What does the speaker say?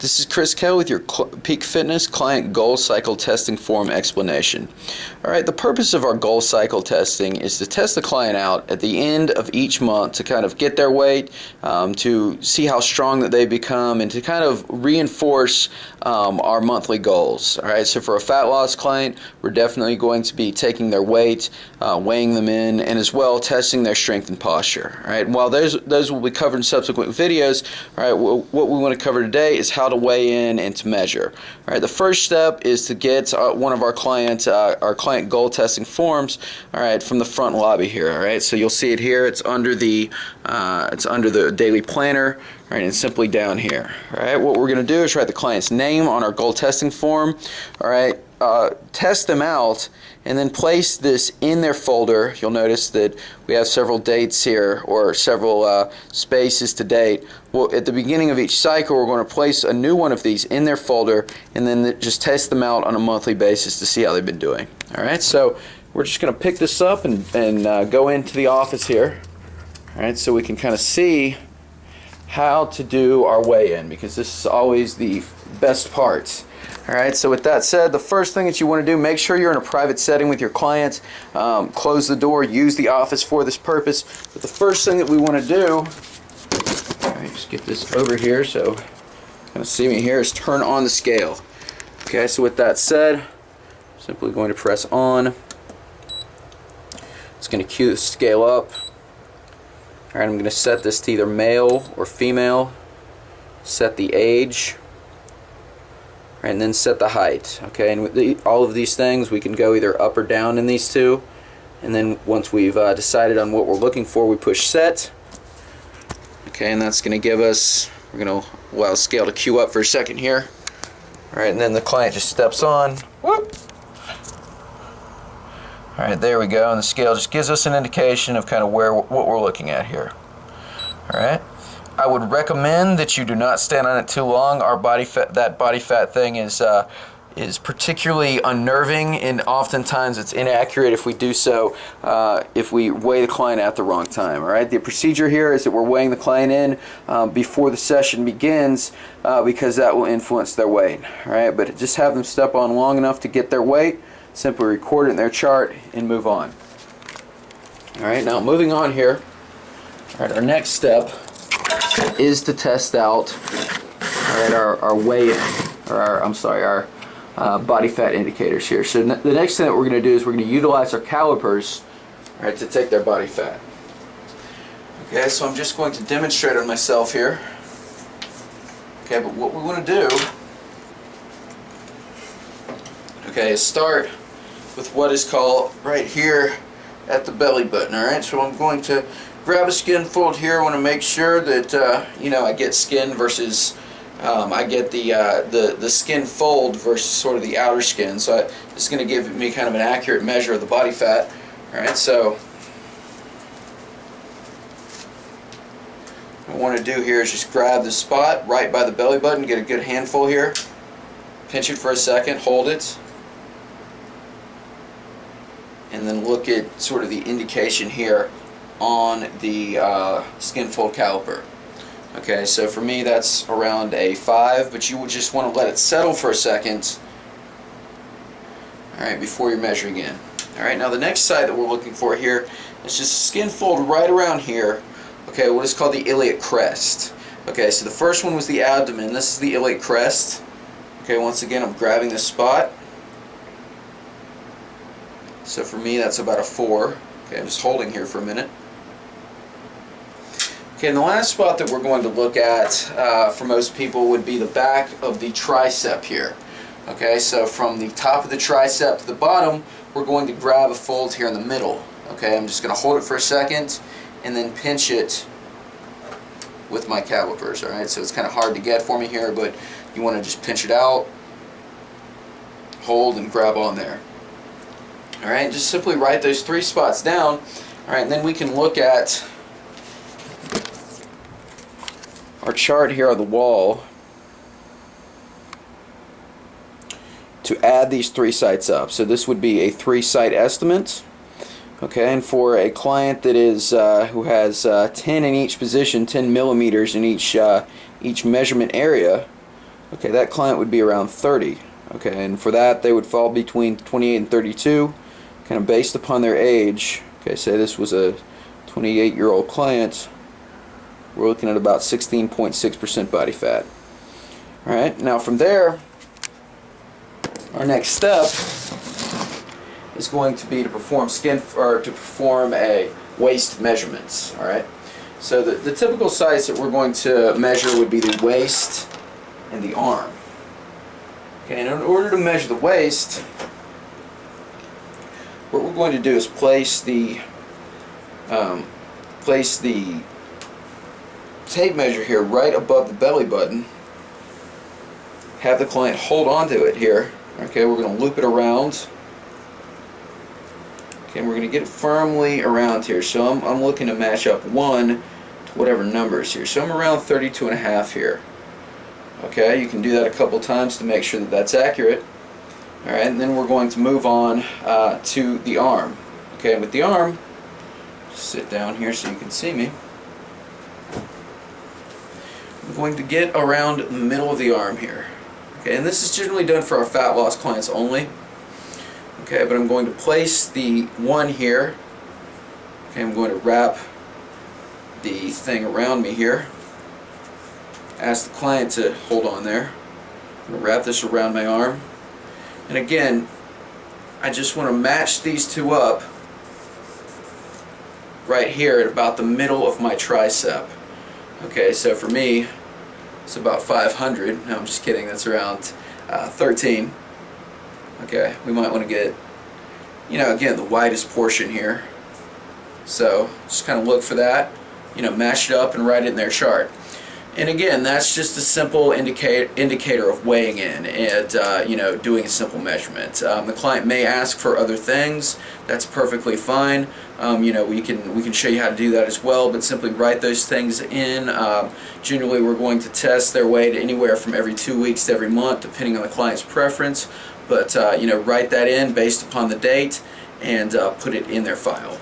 This is Chris Kell with your Peak Fitness Client Goal Cycle Testing Form explanation. Alright, the purpose of our goal cycle testing is to test the client out at the end of each month to kind of get their weight, to see how strong that they become, and to kind of reinforce our monthly goals. Alright, so for a fat loss client, we're definitely going to be taking their weight, weighing them in, and as well testing their strength and posture. Alright, while those will be covered in subsequent videos, alright, what we want to cover today is how to weigh in and to measure. Alright, the first step is to get one of our client goal testing forms, alright, from the front lobby here. Alright, so you'll see it here. It's under the daily planner. Alright, and simply down here. Alright, what we're going to do is write the client's name on our goal testing form. Alright, test them out, and then place this in their folder. You'll notice that we have several dates here, or several spaces to date. Well, at the beginning of each cycle, we're going to place a new one of these in their folder, and then just test them out on a monthly basis to see how they've been doing. Alright, so we're just going to pick this up and go into the office here. Alright, so we can kind of see how to do our weigh-in, because this is always the best part. Alright, so with that said, the first thing that you want to do, make sure you're in a private setting with your client. Close the door, use the office for this purpose. But the first thing that we want to do, alright, just get this over here so you can see me here, is turn on the scale. Okay, so with that said, simply going to press on. It's going to cue the scale up. Alright, I'm going to set this to either male or female, set the age, and then set the height. Okay, and with all of these things, we can go either up or down in these two, and then once we've decided on what we're looking for, we push set. Okay, and that's going to give us, we're going to allow the scale to queue up for a second here. Alright, and then the client just steps on. Whoop! Alright, there we go, and the scale just gives us an indication of kind of what we're looking at here. Alright, I would recommend that you do not stand on it too long. Our body fat, that body fat thing is particularly unnerving, and oftentimes it's inaccurate if we do so, if we weigh the client at the wrong time. Alright, the procedure here is that we're weighing the client in before the session begins, because that will influence their weight. Alright, but just have them step on long enough to get their weight. Simply record it in their chart and move on. Alright, now moving on here. Alright, our next step is to test out our weigh-in, or our body fat indicators here. So the next thing that we're going to do is we're going to utilize our calipers, alright, to take their body fat. Okay, so I'm just going to demonstrate on myself here. Okay, but what we want to do, okay, is start with what is called right here at the belly button. Alright, so I'm going to grab a skin fold here. I want to make sure that I get skin versus I get the skin fold versus sort of the outer skin. So it's going to give me kind of an accurate measure of the body fat. Alright, so what I want to do here is just grab the spot right by the belly button, get a good handful here, pinch it for a second, hold it, and then look at sort of the indication here on the skin fold caliper. Okay, so for me that's around a 5, but you would just want to let it settle for a second, alright, before you're measuring in. Alright, now the next side that we're looking for here is just a skin fold right around here, okay, what is called the iliac crest. Okay, so the first one was the abdomen, this is the iliac crest. Okay, once again I'm grabbing this spot. So for me that's about a 4. Okay, I'm just holding here for a minute. Okay, and the last spot that we're going to look at for most people would be the back of the tricep here. Okay, so from the top of the tricep to the bottom, we're going to grab a fold here in the middle. Okay, I'm just going to hold it for a second and then pinch it with my calipers. Alright, so it's kind of hard to get for me here, but you want to just pinch it out, hold, and grab on there. Alright, just simply write those 3 spots down. Alright, and then we can look at our chart here on the wall to add these 3 sites up. So this would be a 3-site estimate. Okay, and for a client that is who has 10 in each position, 10 millimeters in each measurement area, Okay, that client would be around 30. Okay, and for that they would fall between 28 and 32, kind of based upon their age. Okay, say this was a 28-year-old client, we're looking at about 16.6% body fat. Alright, now from there, our next step is going to be to perform a waist measurements. Alright, so the typical size that we're going to measure would be the waist and the arm. Okay, and in order to measure the waist, what we're going to do is place the tape measure here right above the belly button. Have the client hold on to it here. Okay, we're going to loop it around. Okay, and we're going to get it firmly around here. So I'm looking to match up 1 to whatever numbers here. So I'm around 32.5 here. Okay, you can do that a couple times to make sure that that's accurate. Alright, and then we're going to move on to the arm. Okay, with the arm, sit down here so you can see me. I'm going to get around the middle of the arm here. Okay, and this is generally done for our fat loss clients only. Okay, but I'm going to place the 1 here. Okay, I'm going to wrap the thing around me here. Ask the client to hold on there. I'm going to wrap this around my arm. And again, I just want to match these two up right here at about the middle of my tricep. Okay, so for me, it's about 500. No, I'm just kidding. That's around 13. Okay, we might want to get, again, the widest portion here. So just kind of look for that. Match it up and write it in their chart. And again, that's just a simple indicator of weighing in and doing a simple measurement. The client may ask for other things. That's perfectly fine. We can show you how to do that as well, but simply write those things in. Generally, we're going to test their weight anywhere from every 2 weeks to every month, depending on the client's preference. But write that in based upon the date and put it in their file.